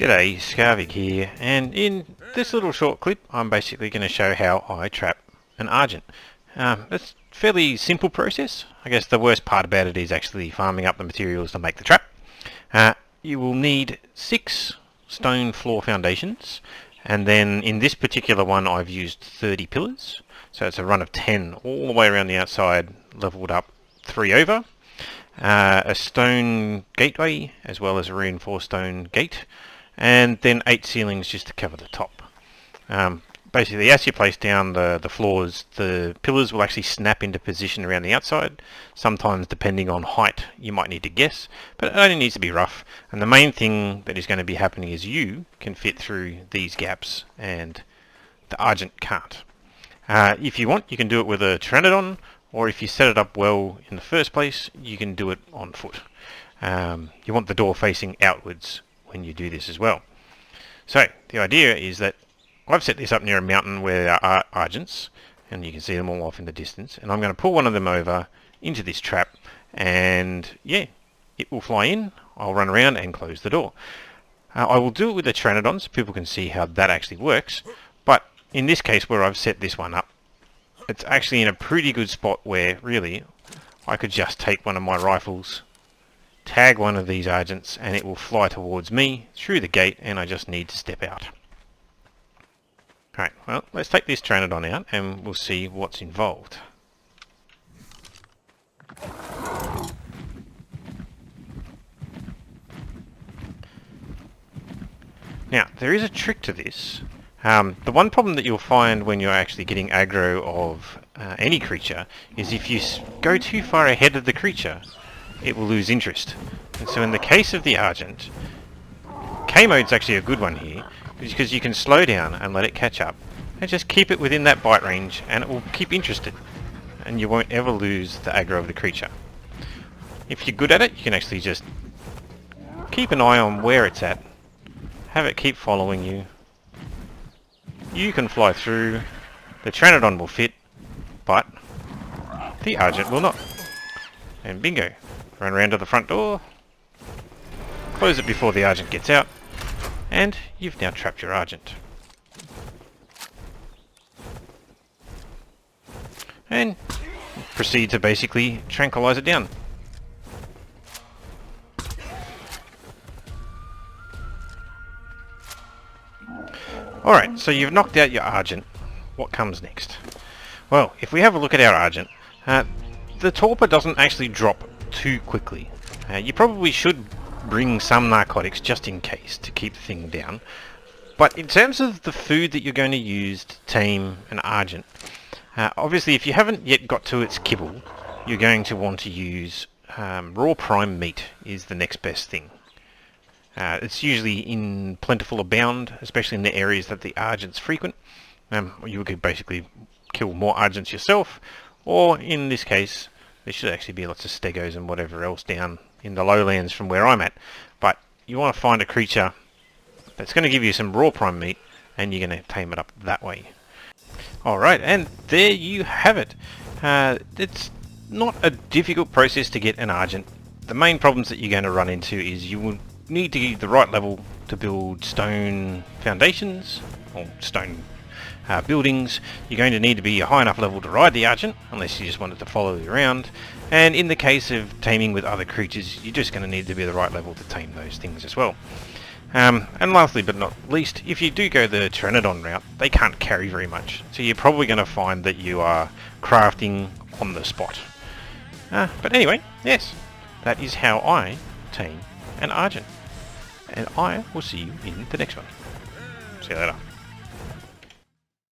G'day, Scarvig here, and in this little short clip I'm basically going to show how I trap an Argent. It's a fairly simple process. I guess the worst part about it is actually farming up the materials to make the trap. You will need 6 stone floor foundations, and then in this particular one I've used 30 pillars, so it's a run of 10 all the way around the outside, leveled up 3 over. A stone gateway as well as a reinforced stone gate, and then 8 ceilings just to cover the top. Basically, as you place down the floors, the pillars will actually snap into position around the outside. Sometimes, depending on height, you might need to guess, but it only needs to be rough. And the main thing that is going to be happening is you can fit through these gaps, and the Argent can't. If you want, you can do it with a Pteranodon, or if you set it up well in the first place, you can do it on foot. You want the door facing outwards when you do this as well. So the idea is that I've set this up near a mountain where there are Argents, and you can see them all off in the distance, and I'm going to pull one of them over into this trap, and yeah, it will fly in. I'll run around and close the door. I will do it with a Pteranodon so people can see how that actually works, but in this case where I've set this one up, it's actually in a pretty good spot where really I could just take one of my rifles, tag one of these Argents, and it will fly towards me through the gate, and I just need to step out. Alright, well, let's take this Pteranodon out and we'll see what's involved. Now, there is a trick to this. The one problem that you'll find when you're actually getting aggro of any creature is if you go too far ahead of the creature, it will lose interest. And so in the case of the Argent, K-mode's actually a good one here, because you can slow down and let it catch up, and just keep it within that bite range, and it will keep interested, and you won't ever lose the aggro of the creature. If you're good at it, you can actually just keep an eye on where it's at, have it keep following you. You can fly through, the Pteranodon will fit, but the Argent will not. And bingo, run around to the front door, close it before the Argent gets out, and you've now trapped your Argent. And proceed to basically tranquilize it down. Alright, so you've knocked out your Argent. What comes next? Well, if we have a look at our Argent, the torpor doesn't actually drop too quickly. You probably should bring some narcotics just in case to keep the thing down. But in terms of the food that you're going to use to tame an Argent, obviously if you haven't yet got to its kibble, you're going to want to use raw prime meat is the next best thing. It's usually in plentiful abound, especially in the areas that the Argents frequent. You could basically kill more Argents yourself, or in this case, there should actually be lots of stegos and whatever else down in the lowlands from where I'm at. But you want to find a creature that's going to give you some raw prime meat, and you're going to tame it up that way. Alright, and there you have it. It's not a difficult process to get an Argent. The main problems that you're going to run into is you will need to get the right level to build stone foundations, or stone buildings. You're going to need to be a high enough level to ride the Argent, unless you just want it to follow you around. And in the case of taming with other creatures, you're just going to need to be the right level to tame those things as well. And lastly but not least, if you do go the Pteranodon route, they can't carry very much, so you're probably going to find that you are crafting on the spot. But anyway, yes, that is how I tame an Argent. And I will see you in the next one. See you later.